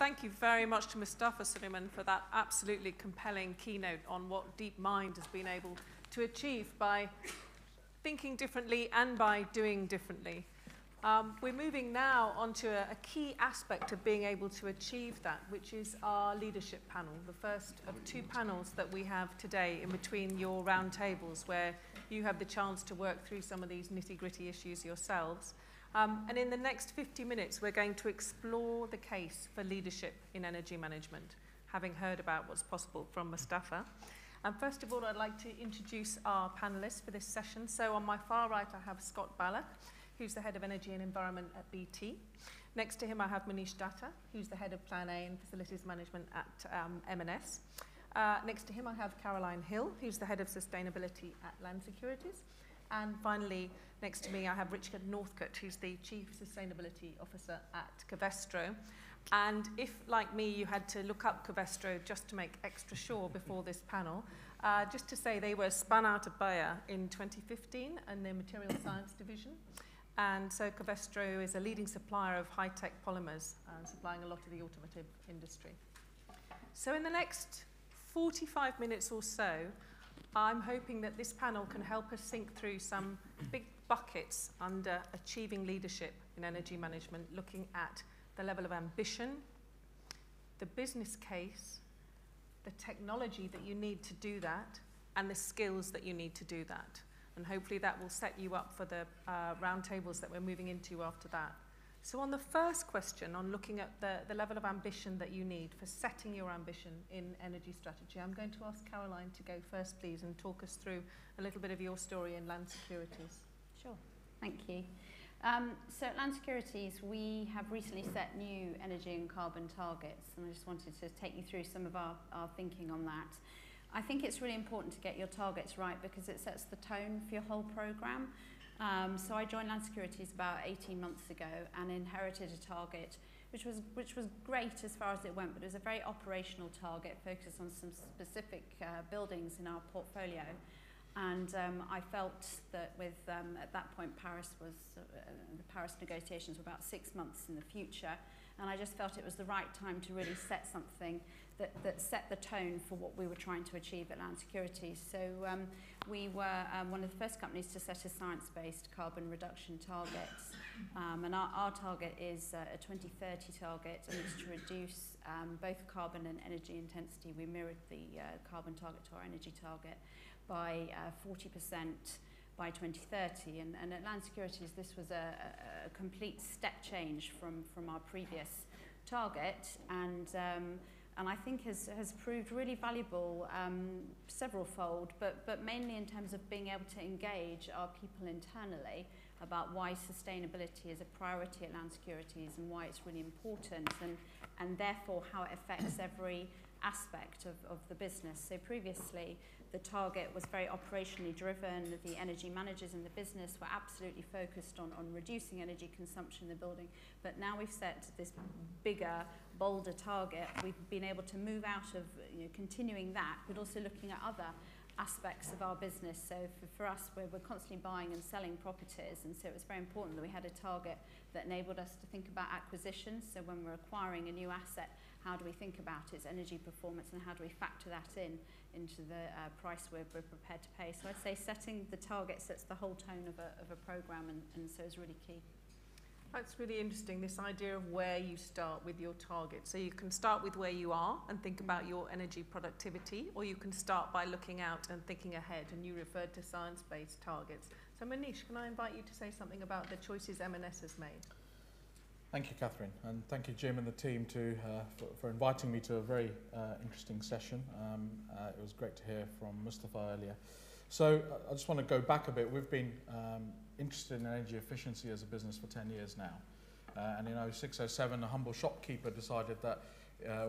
thank you very much to Mustafa Suleyman for that absolutely compelling keynote on what DeepMind has been able to achieve by thinking differently and by doing differently. We're moving now onto a key aspect of being able to achieve that, which is our leadership panel, the first of two panels that we have today in between your round tables, where you have the chance to work through some of these nitty-gritty issues yourselves. And in the next 50 minutes, we're going to explore the case for leadership in energy management, having heard about what's possible from Mustafa. And first of all, I'd like to introduce our panelists for this session. So on my far right, I have Scott Balloch, who's the Head of Energy and Environment at BT. Next to him, I have Manish Datta, who's the Head of Plan A and Facilities Management at M&S. Next to him, I have Caroline Hill, who's the Head of Sustainability at Land Securities. And finally, next to me, I have Richard Northcote, who's the Chief Sustainability Officer at Covestro. And if, like me, you had to look up Covestro just to make extra sure before this panel, just to say they were spun out of Bayer in 2015 in their Material Science Division. And so Covestro is a leading supplier of high-tech polymers, supplying a lot of the automotive industry. So in the next 45 minutes or so, I'm hoping that this panel can help us think through some big buckets under achieving leadership in energy management, looking at the level of ambition, the business case, the technology that you need to do that, and the skills that you need to do that. And hopefully that will set you up for the roundtables that we're moving into after that. So on the first question, on looking at the level of ambition that you need for setting your ambition in energy strategy, I'm going to ask Caroline to go first, please, and talk us through a little bit of your story in Land Securities. Sure, thank you. So at Land Securities, we have recently set new energy and carbon targets, and I just wanted to take you through some of our thinking on that. I think it's really important to get your targets right because it sets the tone for your whole programme. So I joined Land Securities about 18 months ago and inherited a target which was great as far as it went, but it was a very operational target focused on some specific buildings in our portfolio. And I felt that with, at that point, the Paris negotiations were about 6 months in the future, and I just felt it was the right time to really set something that set the tone for what we were trying to achieve at Land Securities. So we were one of the first companies to set a science-based carbon reduction target, and our target is a 2030 target, and it's to reduce both carbon and energy intensity. We mirrored the carbon target to our energy target by 40% by 2030, and at Land Securities this was a complete step change from our previous target, and I think has proved really valuable several-fold, but mainly in terms of being able to engage our people internally about why sustainability is a priority at Land Securities and why it's really important, and therefore how it affects every aspect of the business. So previously the target was very operationally driven. The energy managers in the business were absolutely focused on reducing energy consumption in the building. But now we've set this bigger, bolder target. We've been able to move out of continuing that, but also looking at other aspects of our business. So for us, we're constantly buying and selling properties, and so it was very important that we had a target that enabled us to think about acquisitions. So when we're acquiring a new asset, how do we think about its energy performance and how do we factor that into the price we're prepared to pay? So I'd say setting the target sets the whole tone of a programme, and so is really key. That's really interesting, this idea of where you start with your target. So you can start with where you are and think about your energy productivity, or you can start by looking out and thinking ahead, and you referred to science-based targets. So Manish, can I invite you to say something about the choices M&S has made? Thank you, Catherine, and thank you, Jim and the team for inviting me to a very interesting session. It was great to hear from Mustafa earlier. So I just want to go back a bit. We've been interested in energy efficiency as a business for 10 years now. And in 0607, a humble shopkeeper decided that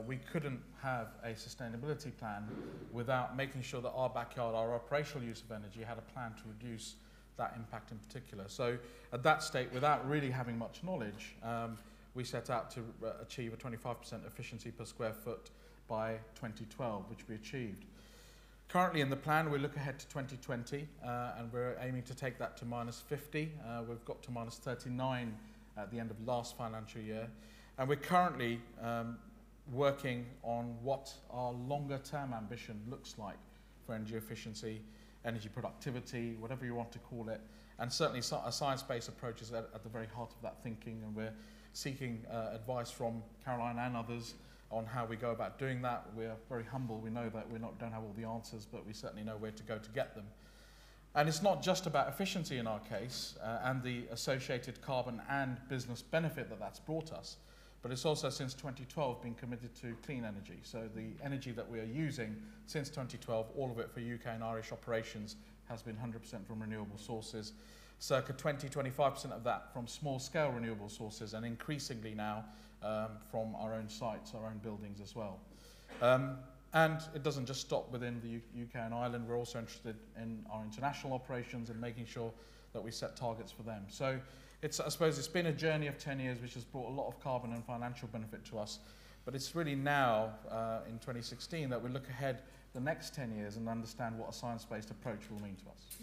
we couldn't have a sustainability plan without making sure that our backyard, our operational use of energy, had a plan to reduce that impact in particular. So at that state, without really having much knowledge, we set out to achieve a 25% efficiency per square foot by 2012, which we achieved. Currently in the plan, we look ahead to 2020, and we're aiming to take that to -50. We've got to -39 at the end of last financial year. And we're currently working on what our longer term ambition looks like for energy efficiency, energy productivity, whatever you want to call it. And certainly a science-based approach is at the very heart of that thinking, and we're seeking advice from Caroline and others on how we go about doing that. We're very humble. We know that we don't have all the answers, but we certainly know where to go to get them. And it's not just about efficiency in our case and the associated carbon and business benefit that that's brought us, but it's also since 2012 been committed to clean energy. So the energy that we are using since 2012, all of it for UK and Irish operations, has been 100% from renewable sources. Circa 20-25% of that from small-scale renewable sources, and increasingly now from our own sites, our own buildings as well. And it doesn't just stop within the UK and Ireland. We're also interested in our international operations and making sure that we set targets for them. So I suppose it's been a journey of 10 years which has brought a lot of carbon and financial benefit to us. But it's really now, in 2016, that we look ahead the next 10 years and understand what a science-based approach will mean to us.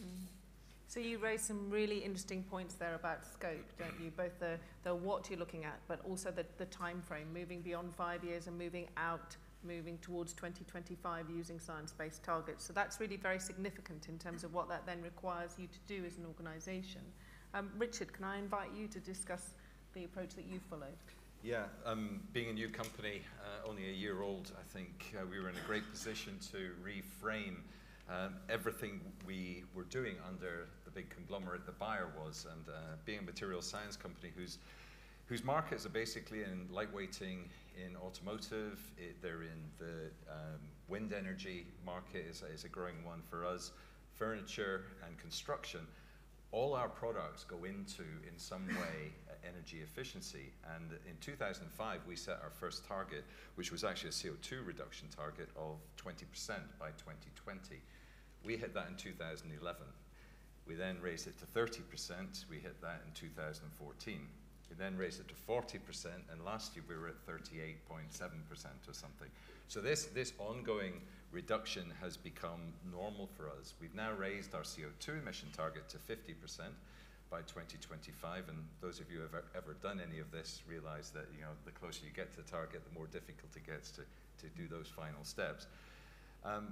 So you raised some really interesting points there about scope, don't you? Both the what you're looking at, but also the time frame, moving beyond 5 years and moving towards 2025 using science-based targets. So that's really very significant in terms of what that then requires you to do as an organisation. Richard, can I invite you to discuss the approach that you followed? Yeah, being a new company, only a year old, I think we were in a great position to reframe everything we were doing under the big conglomerate that Bayer was, and being a material science company whose markets are basically in lightweighting, in automotive, they're in the wind energy market is a growing one for us, furniture and construction. All our products go into, in some way, energy efficiency. And in 2005, we set our first target, which was actually a CO2 reduction target of 20% by 2020. We hit that in 2011. We then raised it to 30%. We hit that in 2014. We then raised it to 40%, and last year we were at 38.7% or something. So this ongoing reduction has become normal for us. We've now raised our CO2 emission target to 50% by 2025, and those of you who have ever done any of this realize that the closer you get to the target, the more difficult it gets to do those final steps.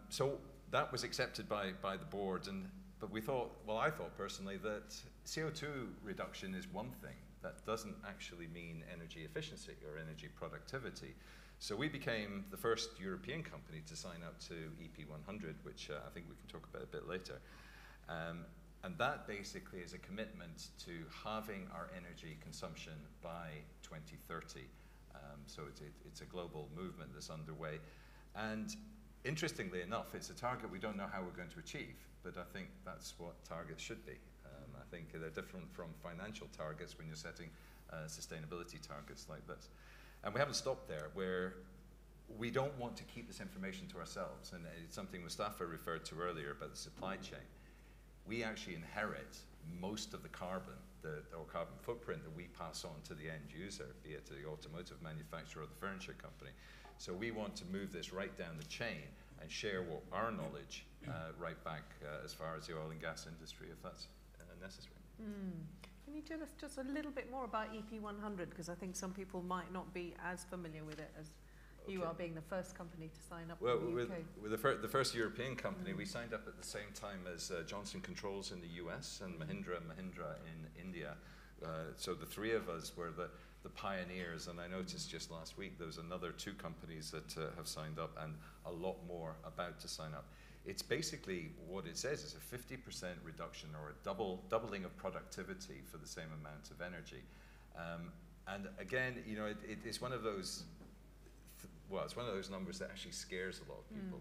So that was accepted by the board, but we thought, well, I thought personally that CO2 reduction is one thing. That doesn't actually mean energy efficiency or energy productivity. So we became the first European company to sign up to EP100, which I think we can talk about a bit later. And that basically is a commitment to halving our energy consumption by 2030. So it's a global movement that's underway. And interestingly enough, it's a target we don't know how we're going to achieve, but I think that's what targets should be. I think they're different from financial targets when you're setting sustainability targets like this. And we haven't stopped there, where we don't want to keep this information to ourselves. And it's something Mustafa referred to earlier about the supply chain. We actually inherit most of the carbon, or carbon footprint that we pass on to the end user, be it to the automotive manufacturer or the furniture company. So we want to move this right down the chain and share our knowledge right back as far as the oil and gas industry, if that's necessary. Can you tell us just a little bit more about EP100? Because I think some people might not be as familiar with it as you are, being the first company to sign up in the UK. We're the first European company. We signed up at the same time as Johnson Controls in the US and Mahindra in India. So the three of us were the pioneers, and I noticed just last week there was another 2 companies that have signed up, and a lot more about to sign up. It's basically what it says is a 50% reduction, or a doubling of productivity for the same amount of energy. And again, it's one of those. It's one of those numbers that actually scares a lot of people.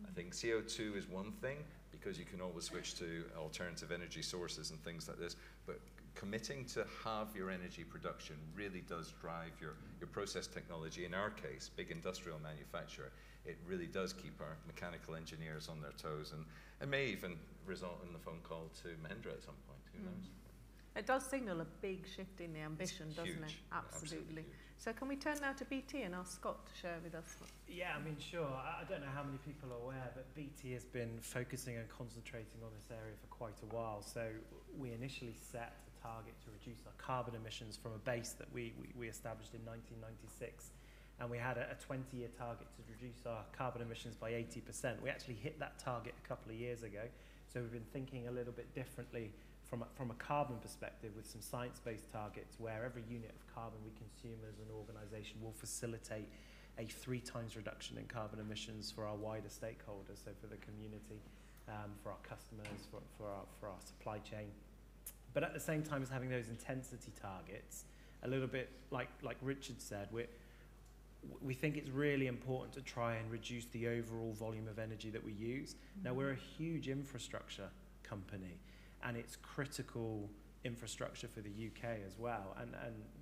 I think CO2 is one thing, because you can always switch to alternative energy sources and things like this, but committing to halve your energy production really does drive your process technology. In our case, big industrial manufacturer, it really does keep our mechanical engineers on their toes, and may even result in the phone call to Mahindra at some point, who knows. It does signal a big shift in the ambition, doesn't it? Absolutely. So can we turn now to BT and ask Scott to share with us? Yeah, I mean, sure. I don't know how many people are aware, but BT has been focusing and concentrating on this area for quite a while. So we initially set a target to reduce our carbon emissions from a base that we established in 1996 and we had a 20-year target to reduce our carbon emissions by 80%. We actually hit that target a couple of years ago, so we've been thinking a little bit differently from a carbon perspective with some science-based targets where every unit of carbon we consume as an organisation will facilitate a 3 times reduction in carbon emissions for our wider stakeholders, so for the community, for our customers, for our supply chain. But at the same time as having those intensity targets, a little bit like Richard said, we think it's really important to try and reduce the overall volume of energy that we use. Now, we're a huge infrastructure company, and it's critical infrastructure for the UK as well. And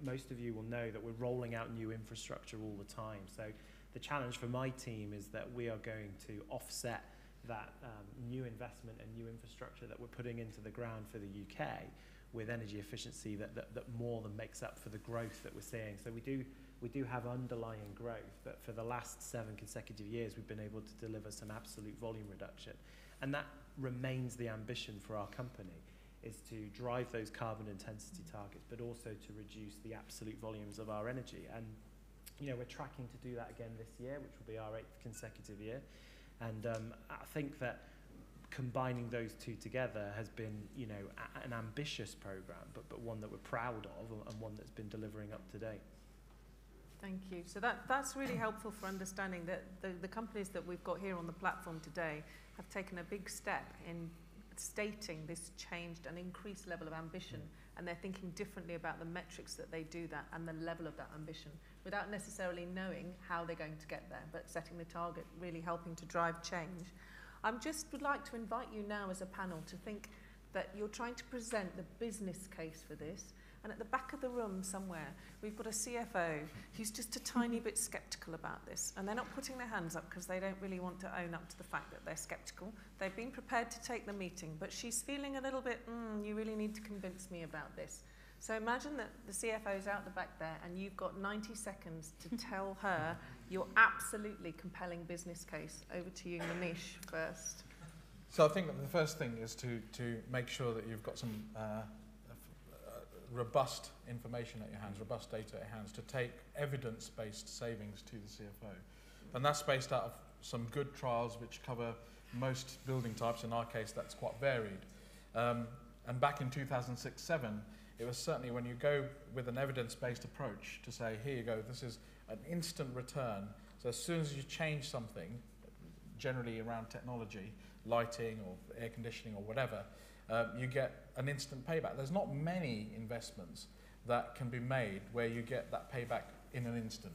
most of you will know that we're rolling out new infrastructure all the time. So the challenge for my team is that we are going to offset that new investment and new infrastructure that we're putting into the ground for the UK with energy efficiency that more than makes up for the growth that we're seeing. So we do have underlying growth, but for the last 7 consecutive years, we've been able to deliver some absolute volume reduction. And that remains the ambition for our company, is to drive those carbon intensity targets, but also to reduce the absolute volumes of our energy. And, you know, we're tracking to do that again this year, which will be our 8th consecutive year. And I think that combining those two together has been, you know, an ambitious program, but one that we're proud of and one that's been delivering up to date. Thank you. So that's really helpful for understanding that the companies that we've got here on the platform today have taken a big step in stating this changed and increased level of ambition, and they're thinking differently about the metrics that they do that and the level of that ambition without necessarily knowing how they're going to get there, but setting the target, really helping to drive change. I just would like to invite you now as a panel to think that you're trying to present the business case for this. And at the back of the room somewhere, we've got a CFO who's just a tiny bit sceptical about this. And they're not putting their hands up because they don't really want to own up to the fact that they're sceptical. They've been prepared to take the meeting, but she's feeling a little bit, you really need to convince me about this. So imagine that the CFO's out the back there and you've got 90 seconds to tell her your absolutely compelling business case. Over to you, Manish, first. So I think that the first thing is to make sure that you've got some robust information at your hands, robust data at your hands, to take evidence-based savings to the CFO. And that's based out of some good trials which cover most building types. In our case, that's quite varied. And back in 2006-07, it was certainly when you go with an evidence-based approach to say, here you go, this is an instant return. So as soon as you change something, generally around technology, lighting or air conditioning or whatever, you get an instant payback. There's not many investments that can be made where you get that payback in an instant.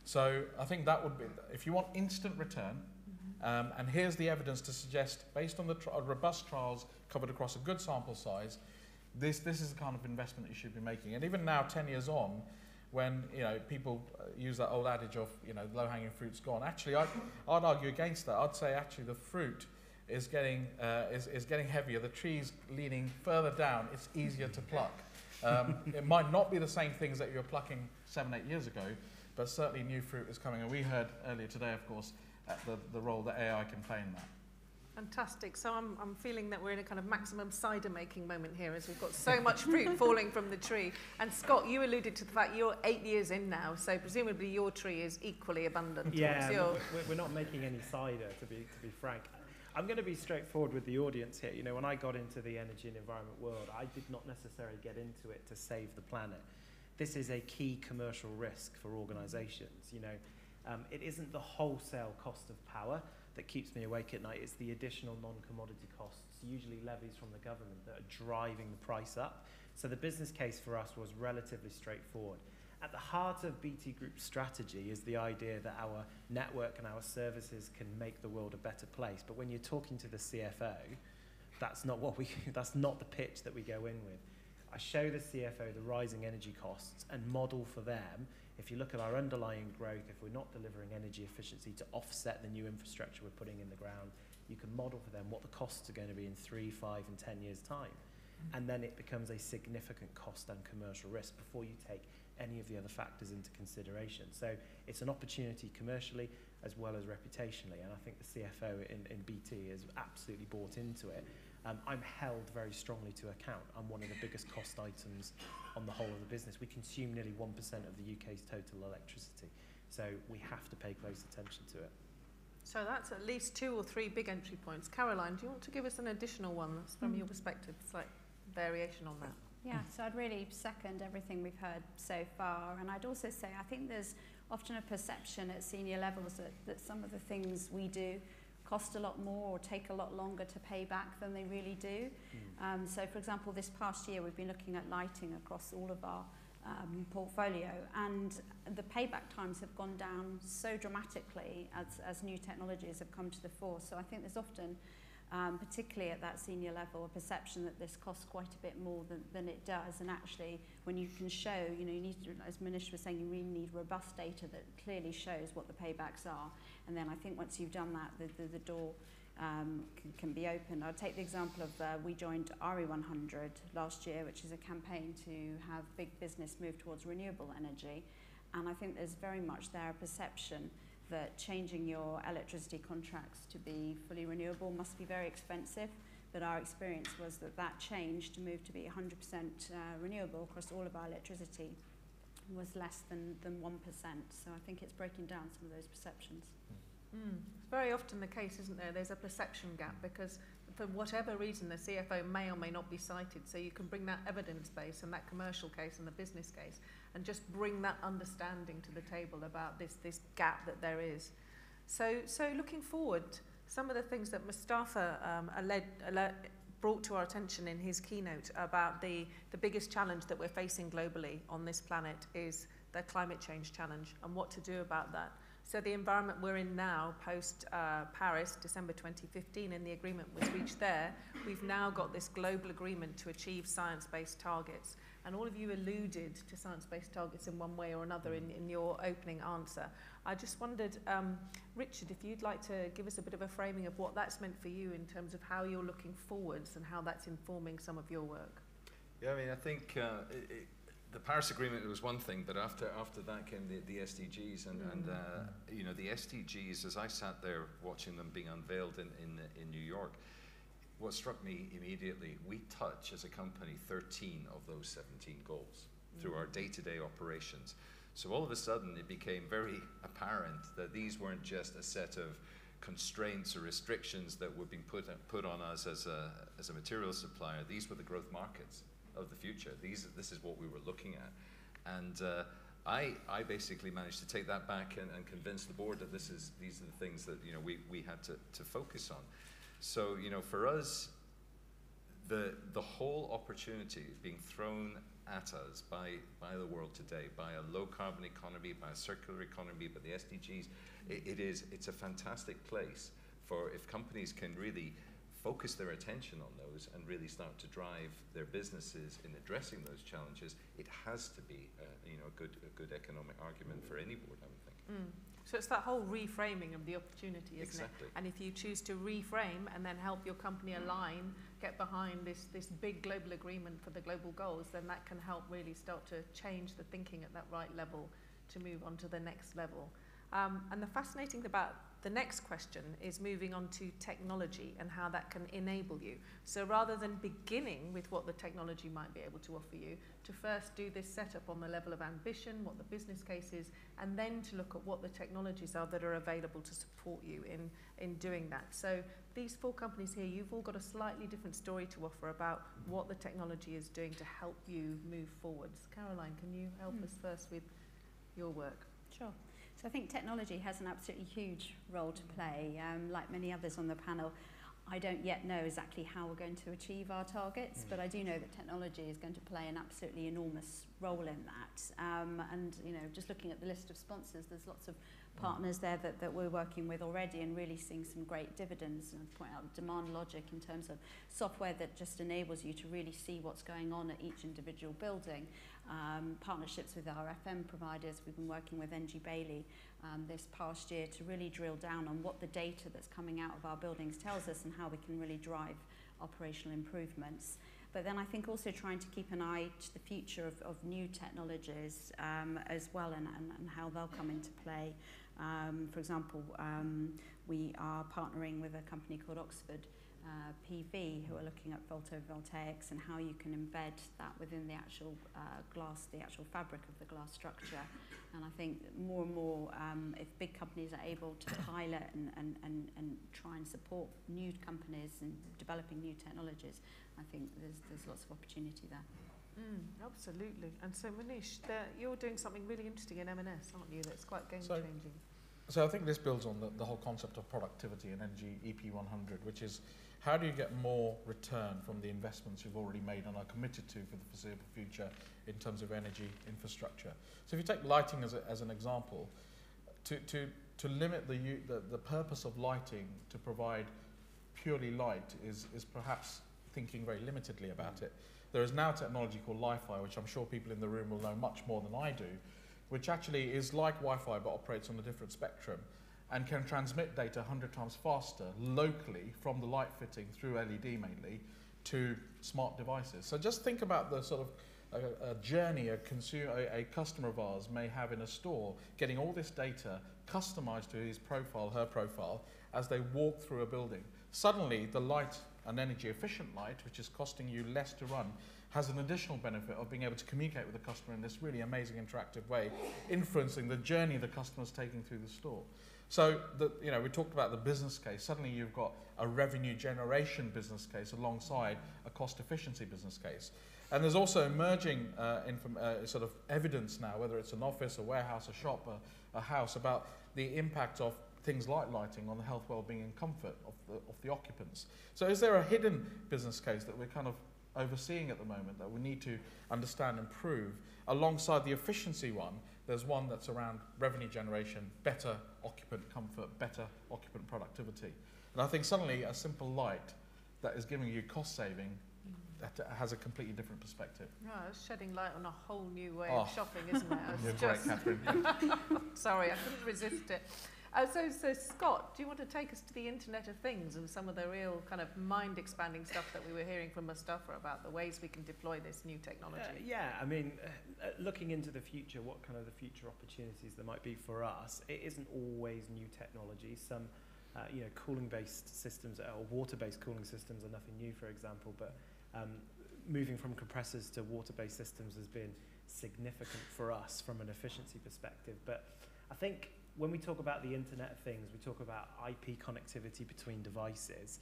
So I think that would be, if you want instant return, and here's the evidence to suggest, based on the robust trials covered across a good sample size, this is the kind of investment you should be making. And even now, 10 years on, when people use that old adage of low-hanging fruit's gone, actually I'd argue against that. I'd say actually the fruit is getting heavier. The tree's leaning further down. It's easier to pluck. It might not be the same things that you were plucking 7-8 years ago, but certainly new fruit is coming. And we heard earlier today, of course, the role that AI can play in that. Fantastic. So I'm feeling that we're in a kind of maximum cider making moment here, as we've got so much fruit falling from the tree. And Scott, you alluded to the fact you're 8 years in now, so presumably your tree is equally abundant. Yeah, we're not making any cider, to be frank. I'm going to be straightforward with the audience here. When I got into the energy and environment world, I did not necessarily get into it to save the planet. This is a key commercial risk for organisations. It isn't the wholesale cost of power that keeps me awake at night. It's the additional non-commodity costs, usually levies from the government, that are driving the price up. So the business case for us was relatively straightforward. At the heart of BT Group's strategy is the idea that our network and our services can make the world a better place. But when you're talking to the CFO, that's not the pitch that we go in with. I show the CFO the rising energy costs and model for them. If you look at our underlying growth, if we're not delivering energy efficiency to offset the new infrastructure we're putting in the ground, you can model for them what the costs are going to be in 3, 5 and 10 years' time. And then it becomes a significant cost and commercial risk before you take any of the other factors into consideration. So it's an opportunity commercially as well as reputationally, and I think the CFO in BT has absolutely bought into it. I'm held very strongly to account. I'm one of the biggest cost items on the whole of the business. We consume nearly 1% of the UK's total electricity. So we have to pay close attention to it. So that's at least 2 or 3 big entry points. Caroline, do you want to give us an additional one that's from your perspective, slight variation on that? Yeah, so I'd really second everything we've heard so far, and I'd also say I think there's often a perception at senior levels that some of the things we do cost a lot more or take a lot longer to pay back than they really do. So for example, this past year we've been looking at lighting across all of our portfolio, and the payback times have gone down so dramatically as new technologies have come to the fore. So I think there's often, particularly at that senior level, a perception that this costs quite a bit more than it does. And actually, when you can show, you need to, as Manish was saying, you really need robust data that clearly shows what the paybacks are. And then I think once you've done that, the door can be opened. I'll take the example of we joined RE100 last year, which is a campaign to have big business move towards renewable energy. And I think there's very much there a perception that changing your electricity contracts to be fully renewable must be very expensive. But our experience was that change to move to be 100% renewable across all of our electricity was less than 1%. So I think it's breaking down some of those perceptions. It's very often the case, isn't there? There's a perception gap because for whatever reason the CFO may or may not be cited. So you can bring that evidence base and that commercial case and the business case and just bring that understanding to the table about this gap that there is. So looking forward, some of the things that Mustafa brought to our attention in his keynote about the biggest challenge that we're facing globally on this planet is the climate change challenge and what to do about that. So the environment we're in now, post Paris, December 2015, and the agreement was reached there, we've now got this global agreement to achieve science-based targets. And all of you alluded to science-based targets in one way or another in your opening answer. I just wondered, Richard, if you'd like to give us a bit of a framing of what that's meant for you in terms of how you're looking forwards and how that's informing some of your work. Yeah, I mean, I think the Paris Agreement was one thing, but after that came the SDGs, and the SDGs, as I sat there watching them being unveiled in New York, what struck me immediately, we touch as a company 13 of those 17 goals through our day-to-day operations. So all of a sudden it became very apparent that these weren't just a set of constraints or restrictions that were being put on us as a material supplier. These were the growth markets of the future. This is what we were looking at, and I basically managed to take that back and convince the board that these are the things that we had to focus on. So for us, the whole opportunity being thrown at us by the world today, by a low carbon economy, by a circular economy, by the SDGs, it's a fantastic place for if companies can really focus their attention on those and really start to drive their businesses in addressing those challenges. It has to be a good economic argument for any board, I would think. So it's that whole reframing of the opportunity, isn't Exactly. it? And if you choose to reframe and then help your company align, get behind this big global agreement for the global goals, then that can help really start to change the thinking at that right level to move on to the next level. And the fascinating thing about the next question is moving on to technology and how that can enable you. So rather than beginning with what the technology might be able to offer you, to first do this setup on the level of ambition, what the business case is, and then to look at what the technologies are that are available to support you in doing that. So these 4 companies here, you've all got a slightly different story to offer about what the technology is doing to help you move forwards. Caroline, can you help us first with your work? Sure. So I think technology has an absolutely huge role to play. Like many others on the panel, I don't yet know exactly how we're going to achieve our targets, but I do know that technology is going to play an absolutely enormous role in that. And just looking at the list of sponsors, there's lots of partners there that we're working with already and really seeing some great dividends. And point out Demand Logic in terms of software that just enables you to really see what's going on at each individual building. Partnerships with our FM providers. We've been working with NG Bailey this past year to really drill down on what the data that's coming out of our buildings tells us and how we can really drive operational improvements. But then I think also trying to keep an eye to the future of new technologies as well and how they'll come into play. For example, we are partnering with a company called Oxford PV, who are looking at photovoltaics and how you can embed that within the actual glass, the actual fabric of the glass structure. And I think more and more, if big companies are able to pilot and try and support new companies and developing new technologies, I think there's lots of opportunity there. Absolutely. And so Manish, you're doing something really interesting in M&S, aren't you? That's quite game-changing. So I think this builds on the whole concept of productivity and energy EP100, which is how do you get more return from the investments you've already made and are committed to for the foreseeable future in terms of energy infrastructure. So if you take lighting as an example, to limit the purpose of lighting to provide purely light is perhaps thinking very limitedly about it. There is now technology called Li-Fi, which I'm sure people in the room will know much more than I do, which actually is like Wi-Fi but operates on a different spectrum and can transmit data 100 times faster locally from the light fitting through LED mainly to smart devices. So just think about the sort of a journey a customer of ours may have in a store, getting all this data customized to his profile, her profile, as they walk through a building. Suddenly the light, an energy efficient light, which is costing you less to run, has an additional benefit of being able to communicate with the customer in this really amazing interactive way, influencing the journey the customer's taking through the store. So, we talked about the business case. Suddenly you've got a revenue generation business case alongside a cost efficiency business case. And there's also emerging sort of evidence now, whether it's an office, a warehouse, a shop, a house, about the impact of things like lighting on the health, well-being and comfort of the occupants. So is there a hidden business case that we're kind of overseeing at the moment that we need to understand and prove? Alongside the efficiency one, there's one that's around revenue generation, better occupant comfort, better occupant productivity. And I think suddenly a simple light that is giving you cost saving that has a completely different perspective. No, it's shedding light on a whole new way of shopping, isn't it? You're great, Catherine. Sorry, I couldn't resist it. So Scott, do you want to take us to the Internet of Things and some of the real kind of mind-expanding stuff that we were hearing from Mustafa about the ways we can deploy this new technology? Looking into the future, what kind of the future opportunities there might be for us, it isn't always new technology. Some, cooling-based systems or water-based cooling systems are nothing new, for example, but moving from compressors to water-based systems has been significant for us from an efficiency perspective. But I think when we talk about the Internet of Things, we talk about IP connectivity between devices.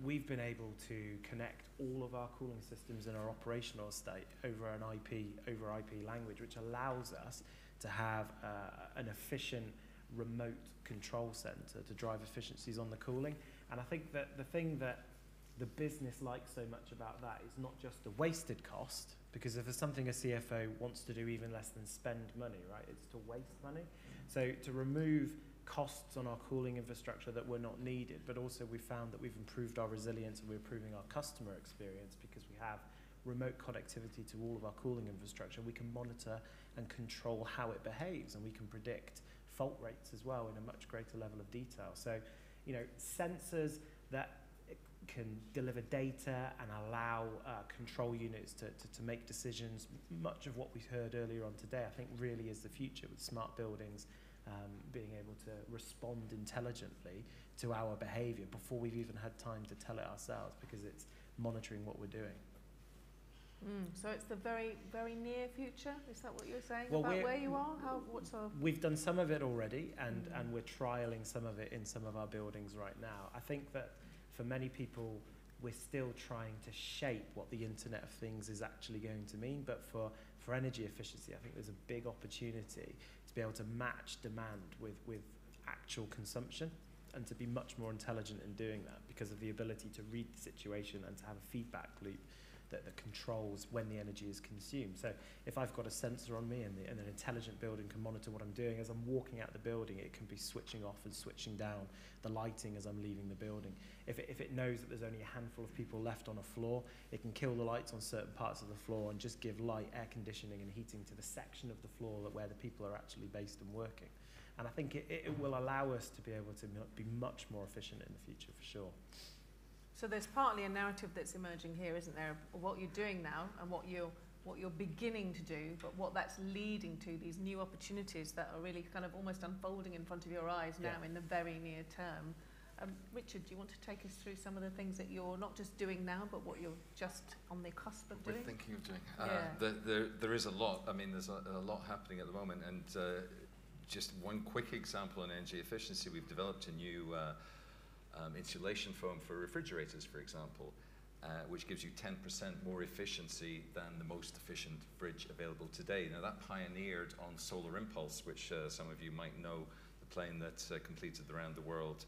We've been able to connect all of our cooling systems in our operational estate over IP language, which allows us to have an efficient remote control center to drive efficiencies on the cooling. And I think that the thing that the business likes so much about that is not just the wasted cost, because if there's something a CFO wants to do even less than spend money, right, it's to waste money. So to remove costs on our cooling infrastructure that were not needed, but also we found that we've improved our resilience and we're improving our customer experience because we have remote connectivity to all of our cooling infrastructure. We can monitor and control how it behaves, and we can predict fault rates as well in a much greater level of detail. So, sensors that can deliver data and allow control units to make decisions. Much of what we heard earlier on today, I think, really is the future, with smart buildings being able to respond intelligently to our behaviour before we've even had time to tell it ourselves, because it's monitoring what we're doing. So it's the very, very near future? Is that what you're saying well, about where you are? We've done some of it already, and we're trialling some of it in some of our buildings right now. I think that for many people, we're still trying to shape what the Internet of Things is actually going to mean. But for energy efficiency, I think there's a big opportunity to be able to match demand with actual consumption, and to be much more intelligent in doing that because of the ability to read the situation and to have a feedback loop that controls when the energy is consumed. So if I've got a sensor on me and an intelligent building can monitor what I'm doing as I'm walking out the building, it can be switching off and switching down the lighting as I'm leaving the building. If it knows that there's only a handful of people left on a floor, it can kill the lights on certain parts of the floor and just give light, air conditioning and heating to the section of the floor where the people are actually based and working. And I think it will allow us to be able to be much more efficient in the future, for sure. So there's partly a narrative that's emerging here, isn't there, of what you're doing now and what you're beginning to do, but what that's leading to, these new opportunities that are really kind of almost unfolding in front of your eyes now in the very near term. Richard, do you want to take us through some of the things that you're not just doing now, but what you're just on the cusp of doing? We're thinking of doing. Yeah. There is a lot. I mean, there's a lot happening at the moment. And just one quick example on energy efficiency, we've developed a new insulation foam for refrigerators, for example, which gives you 10% more efficiency than the most efficient fridge available today. Now, that pioneered on Solar Impulse, which some of you might know, the plane that completed the round the world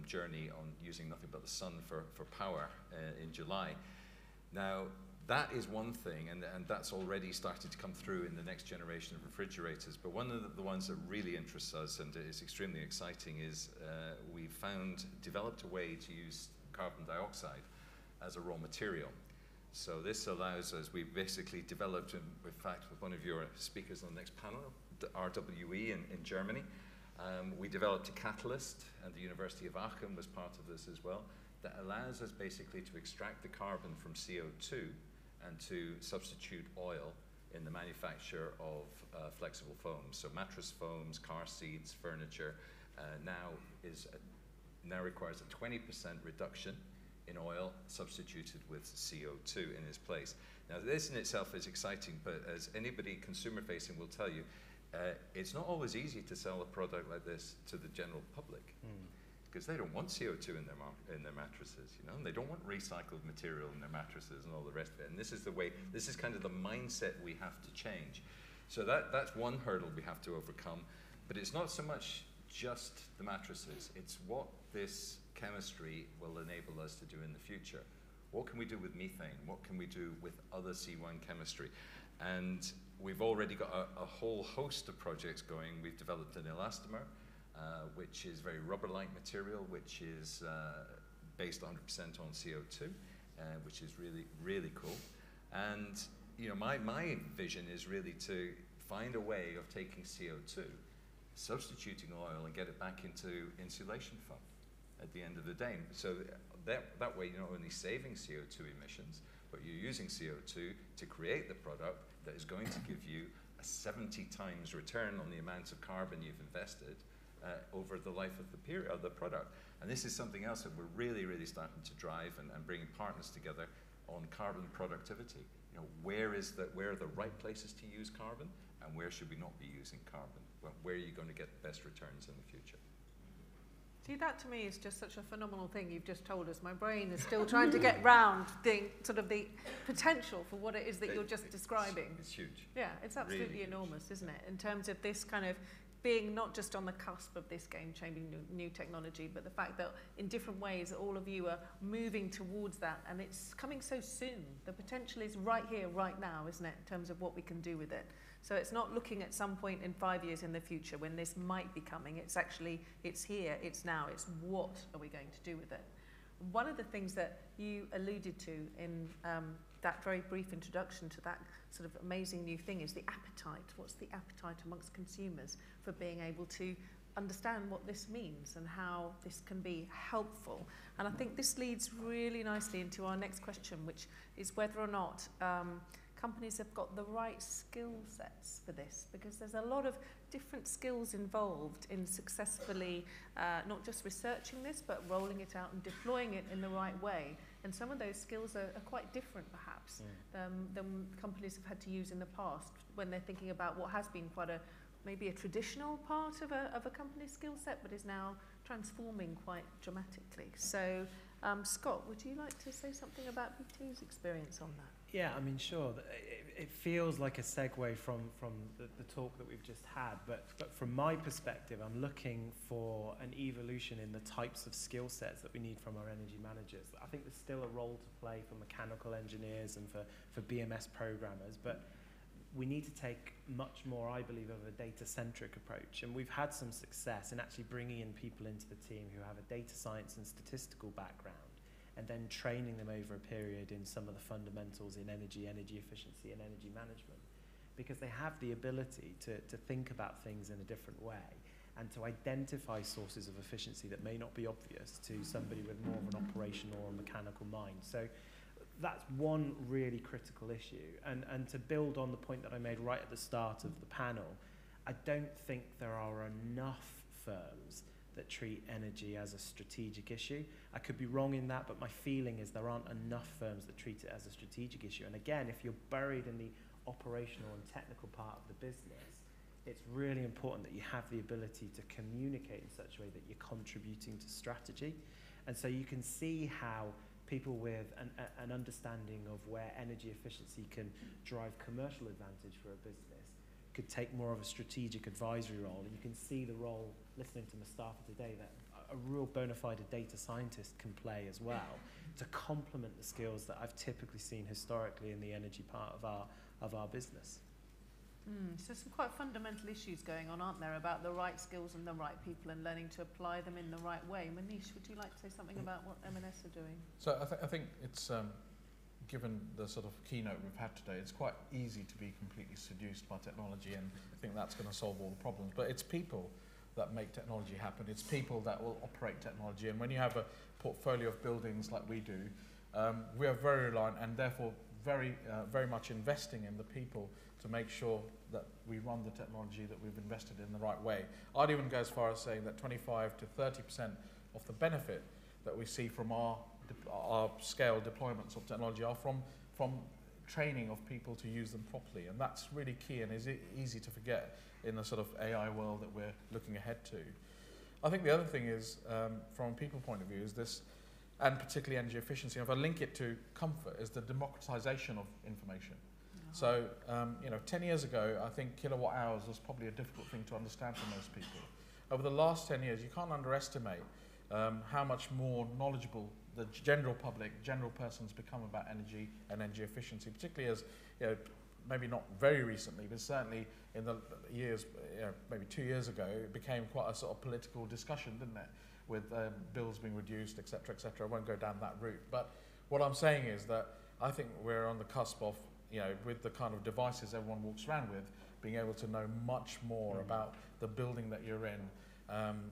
journey on using nothing but the sun for power in July. Now, that is one thing, and that's already started to come through in the next generation of refrigerators. But one of the ones that really interests us and is extremely exciting is we developed a way to use carbon dioxide as a raw material. So this allows us, we've basically developed, in fact, with one of your speakers on the next panel, the RWE in Germany, we developed a catalyst, and the University of Aachen was part of this as well, that allows us basically to extract the carbon from CO2 and to substitute oil in the manufacture of flexible foams. So mattress foams, car seats, furniture now requires a 20% reduction in oil substituted with CO2 in its place. Now, this in itself is exciting, but as anybody consumer facing will tell you, it's not always easy to sell a product like this to the general public, because they don't want CO2 in their mattresses, you know, and they don't want recycled material in their mattresses and all the rest of it. And this is kind of the mindset we have to change. So that's one hurdle we have to overcome, but it's not so much just the mattresses, it's what this chemistry will enable us to do in the future. What can we do with methane? What can we do with other C1 chemistry? And we've already got a whole host of projects going. We've developed an elastomer, which is very rubber-like material, which is based 100% on CO2, which is really, really cool. And you know, my vision is really to find a way of taking CO2, substituting oil, and get it back into insulation foam at the end of the day. So that way you're not only saving CO2 emissions, but you're using CO2 to create the product that is going to give you a 70 times return on the amount of carbon you've invested over the life of the product. And this is something else that we're really, really starting to drive and bringing partners together on carbon productivity. You know, where are the right places to use carbon, and where should we not be using carbon? Well, where are you going to get the best returns in the future? See, that to me is just such a phenomenal thing you've just told us. My brain is still trying to get round the potential for what it is that you're just describing. It's huge. Yeah, it's absolutely Really enormous, huge. isn't it? In terms of this kind of being not just on the cusp of this game-changing new technology, but the fact that in different ways all of you are moving towards that, and it's coming so soon. The potential is right here, right now, isn't it, in terms of what we can do with it. So it's not looking at some point in 5 years in the future when this might be coming. It's actually, it's here, it's now, it's what are we going to do with it. One of the things that you alluded to in that very brief introduction to that sort of amazing new thing is the appetite. What's the appetite amongst consumers for being able to understand what this means and how this can be helpful? And I think this leads really nicely into our next question, which is whether or not companies have got the right skill sets for this, because there's a lot of different skills involved in successfully not just researching this, but rolling it out and deploying it in the right way. And some of those skills are quite different, perhaps, than companies have had to use in the past when they're thinking about what has been quite maybe a traditional part of a company's skill set, but is now transforming quite dramatically. So, Scott, would you like to say something about BT's experience on that? Yeah, I mean, sure. It feels like a segue from the talk that we've just had, but from my perspective, I'm looking for an evolution in the types of skill sets that we need from our energy managers. I think there's still a role to play for mechanical engineers and for BMS programmers, but we need to take much more, I believe, of a data-centric approach. And we've had some success in actually bringing in people into the team who have a data science and statistical background, and then training them over a period in some of the fundamentals in energy efficiency and energy management, because they have the ability to think about things in a different way and to identify sources of efficiency that may not be obvious to somebody with more of an operational or mechanical mind. So that's one really critical issue. And to build on the point that I made right at the start of the panel, I don't think there are enough firms that treat energy as a strategic issue. I could be wrong in that, but my feeling is there aren't enough firms that treat it as a strategic issue. And again, if you're buried in the operational and technical part of the business, it's really important that you have the ability to communicate in such a way that you're contributing to strategy. And so you can see how people with an understanding of where energy efficiency can drive commercial advantage for a business could take more of a strategic advisory role. And you can see the role, listening to Mustafa today, that a real bona fide data scientist can play as well to complement the skills that I've typically seen historically in the energy part of our business. So some quite fundamental issues going on, aren't there, about the right skills and the right people and learning to apply them in the right way. Manish, would you like to say something about what M&S are doing? So I think it's, given the sort of keynote we've had today, it's quite easy to be completely seduced by technology and think that's going to solve all the problems. But it's people that make technology happen. It's people that will operate technology. And when you have a portfolio of buildings like we do, we are very reliant and therefore very much investing in the people to make sure that we run the technology that we've invested in the right way. I'd even go as far as saying that 25 to 30% of the benefit that we see from our scale deployments of technology are from training of people to use them properly, and that's really key and is easy to forget in the sort of AI world that we're looking ahead to. I think the other thing is, from a people point of view, is this, and particularly energy efficiency, and if I link it to comfort, is the democratization of information. So, 10 years ago, I think kilowatt hours was probably a difficult thing to understand for most people. Over the last 10 years, you can't underestimate how much more knowledgeable the general public, general persons become about energy and energy efficiency, particularly as, maybe not very recently, but certainly in the years, maybe 2 years ago, it became quite a sort of political discussion, didn't it? With bills being reduced, et cetera, et cetera. I won't go down that route. But what I'm saying is that I think we're on the cusp of, with the kind of devices everyone walks around with, being able to know much more about the building that you're in,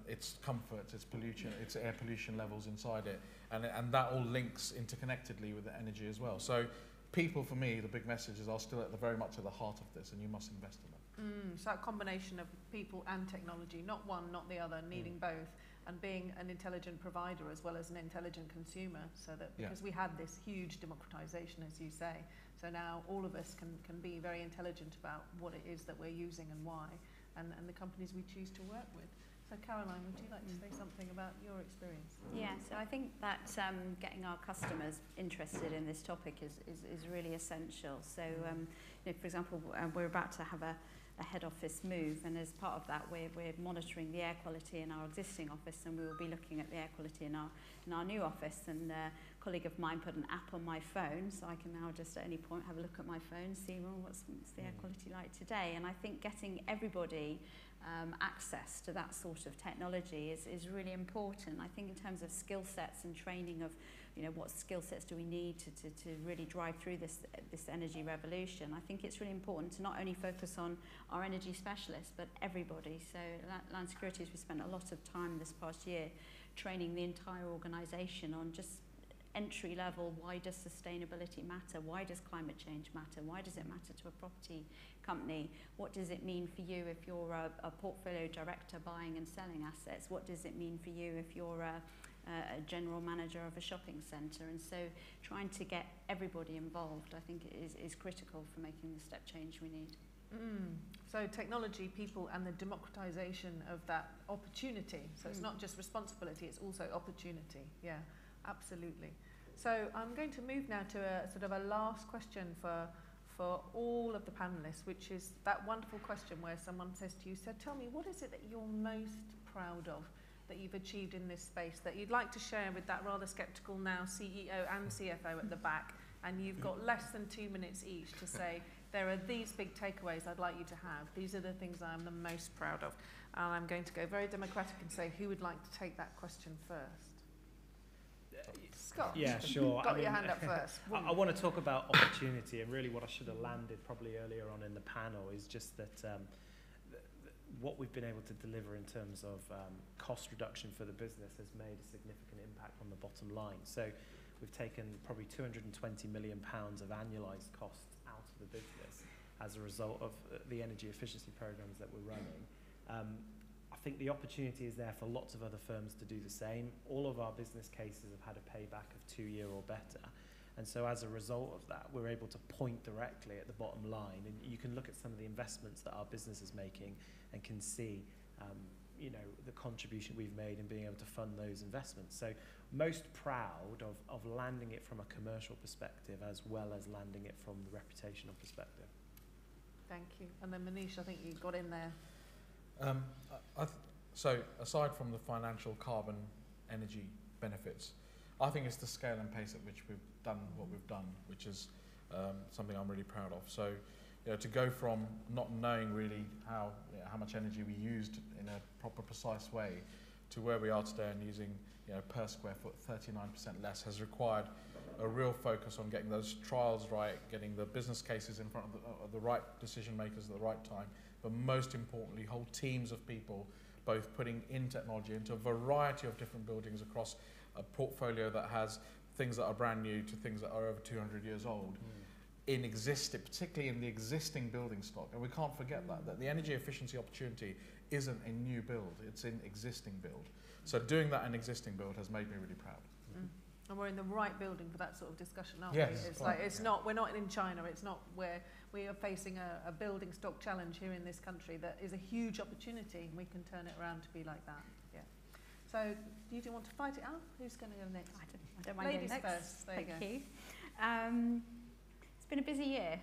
its comfort, its pollution, its air pollution levels inside it, and that all links interconnectedly with the energy as well. So people, for me, the big messages are still very much at the heart of this, and you must invest in them. So that combination of people and technology, not one, not the other, needing both, and being an intelligent provider as well as an intelligent consumer, so that because we had this huge democratization, as you say, so now all of us can be very intelligent about what it is that we're using and why, and the companies we choose to work with. So Caroline, would you like to say something about your experience? Yeah, so I think that getting our customers interested in this topic is really essential. So, for example, we're about to have a head office move, and as part of that we're monitoring the air quality in our existing office, and we will be looking at the air quality in our new office. And a colleague of mine put an app on my phone, so I can now just at any point have a look at my phone, see what's the air quality like today. And I think getting everybody access to that sort of technology is really important. I think in terms of skill sets and training of, what skill sets do we need to really drive through this energy revolution, I think it's really important to not only focus on our energy specialists, but everybody. So Land Securities, we spent a lot of time this past year training the entire organisation on just entry level, why does sustainability matter? Why does climate change matter? Why does it matter to a property company? What does it mean for you if you're a portfolio director buying and selling assets? What does it mean for you if you're a general manager of a shopping centre? And so trying to get everybody involved, I think, is critical for making the step change we need. So technology, people, and the democratization of that opportunity. So it's not just responsibility, it's also opportunity. Yeah, absolutely. So I'm going to move now to a sort of a last question for all of the panelists, which is that wonderful question where someone says to you, so tell me, what is it that you're most proud of that you've achieved in this space that you'd like to share with that rather sceptical now CEO and CFO at the back, and you've got less than 2 minutes each to say, there are these big takeaways I'd like you to have. These are the things I'm the most proud of. And I'm going to go very democratic and say, who would like to take that question first? Scott, yeah, sure. Got your hand up first. I want to talk about opportunity, and really what I should have landed probably earlier on in the panel is just that what we've been able to deliver in terms of cost reduction for the business has made a significant impact on the bottom line. So we've taken probably £220 million of annualised costs out of the business as a result of the energy efficiency programs that we're running. I think the opportunity is there for lots of other firms to do the same. All of our business cases have had a payback of 2 years or better. And so as a result of that, we're able to point directly at the bottom line. And you can look at some of the investments that our business is making and can see, you know, the contribution we've made in being able to fund those investments. So most proud of landing it from a commercial perspective as well as landing it from the reputational perspective. Thank you. And then Manish, I think you got in there. So aside from the financial carbon energy benefits, I think it's the scale and pace at which we've done what we've done, which is something I'm really proud of. So, you know, to go from not knowing really how much energy we used in a proper, precise way to where we are today and using, you know, per square foot 39% less has required a real focus on getting those trials right, getting the business cases in front of the right decision makers at the right time, but most importantly, whole teams of people both putting in technology into a variety of different buildings across a portfolio that has things that are brand new to things that are over 200 years old, particularly in the existing building stock. And we can't forget that the energy efficiency opportunity isn't a new build, it's in existing build. So doing that in existing build has made me really proud. And we're in the right building for that sort of discussion, aren't Yes, we? It's like, it's not, we're not in China, it's not where we are facing a building stock challenge here in this country that is a huge opportunity, and we can turn it around to be like that. Yeah. So, do you want to fight it out? Who's going to go next? I don't mind Ladies going next. first. There Thank you you. It's been a busy year,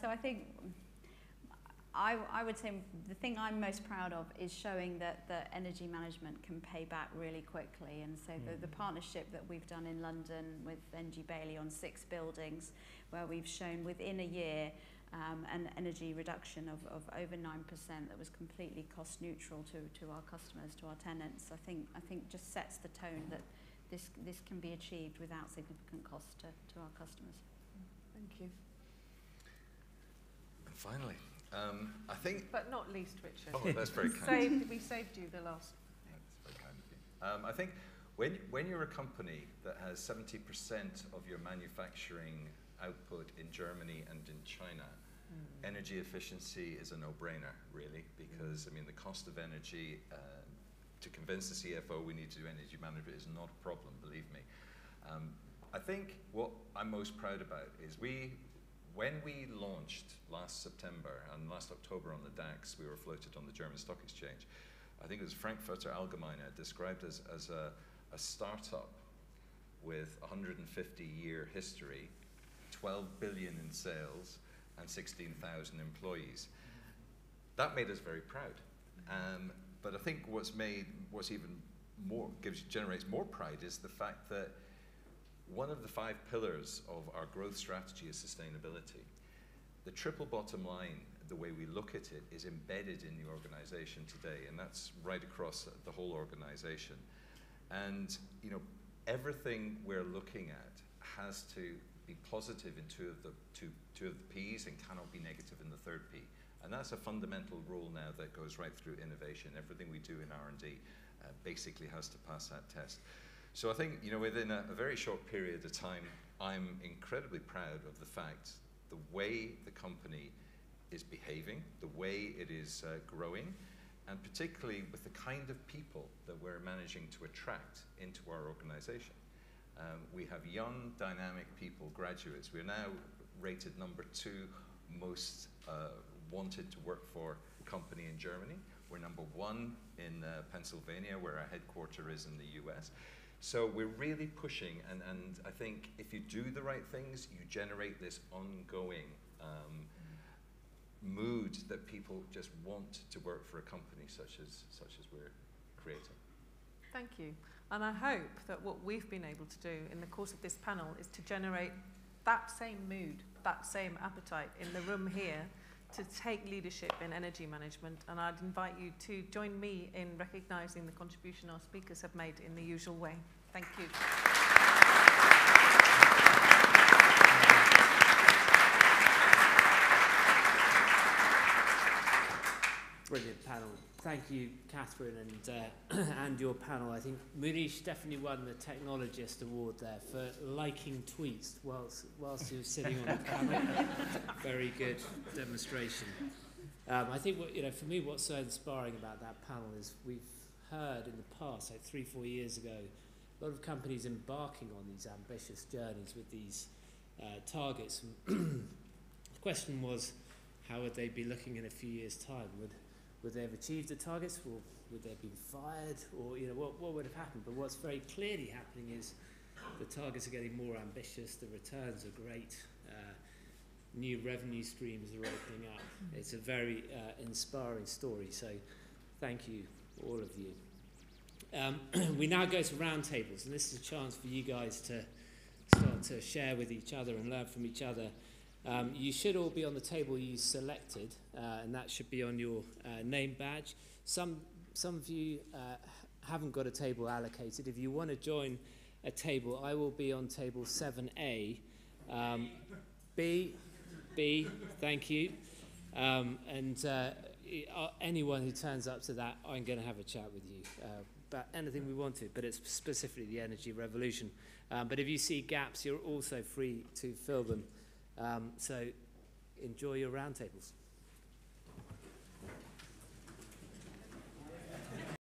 so I think I would say the thing I'm most proud of is showing that the energy management can pay back really quickly. And so the partnership that we've done in London with NG Bailey on 6 buildings, where we've shown within a year an energy reduction of over 9% that was completely cost neutral to our customers, to our tenants, I think just sets the tone that this can be achieved without significant cost to our customers. Thank you. And finally, I think... But not least, Richard. Oh, that's very kind. We saved you the last. That's very kind of you. I think when you're a company that has 70% of your manufacturing output in Germany and in China, energy efficiency is a no-brainer, really, because, I mean, the cost of energy, to convince the CFO we need to do energy management is not a problem, believe me. I think what I'm most proud about is when we launched last September and last October on the DAX, we were floated on the German Stock Exchange. I think it was Frankfurter Allgemeine described as a startup with 150-year history, 12 billion in sales, and 16,000 employees. That made us very proud. But I think what's even more generates more pride is the fact that one of the 5 pillars of our growth strategy is sustainability. The triple bottom line, the way we look at it, is embedded in the organization today, and that's right across the whole organization. And, you know, everything we're looking at has to be positive in two of the P's and cannot be negative in the third P. And that's a fundamental rule now that goes right through innovation. Everything we do in R&D basically has to pass that test. So I think, you know, within a very short period of time, I'm incredibly proud of the fact the way the company is behaving, the way it is growing, and particularly with the kind of people that we're managing to attract into our organization. We have young, dynamic people, graduates. We're now rated number 2 most wanted to work for company in Germany. We're number 1 in Pennsylvania, where our headquarter is in the US. So we're really pushing, and I think if you do the right things, you generate this ongoing mood that people just want to work for a company such as we're creating. Thank you. And I hope that what we've been able to do in the course of this panel is to generate that same mood, that same appetite in the room here to take leadership in energy management. And I'd invite you to join me in recognising the contribution our speakers have made in the usual way. Thank you. Brilliant panel. Thank you, Catherine, and your panel. I think Manish definitely won the Technologist Award there for liking tweets whilst he was sitting on the panel. Very good demonstration. I think for me, what's so inspiring about that panel is we've heard in the past, like 3-4 years ago, a lot of companies embarking on these ambitious journeys with these targets. The question was, how would they be looking in a few years' time? Would they have achieved the targets, or would they have been fired, or what would have happened? But what's very clearly happening is the targets are getting more ambitious, the returns are great, new revenue streams are opening up. It's a very inspiring story, so thank you, all of you. We now go to roundtables, and this is a chance for you guys to start to share with each other and learn from each other. You should all be on the table you selected, and that should be on your name badge. Some of you haven't got a table allocated. If you want to join a table, I will be on table 7A. B, thank you. Anyone who turns up to that, I'm going to have a chat with you about anything we want to, but it's specifically the energy revolution. But if you see gaps, you're also free to fill them. So enjoy your roundtables.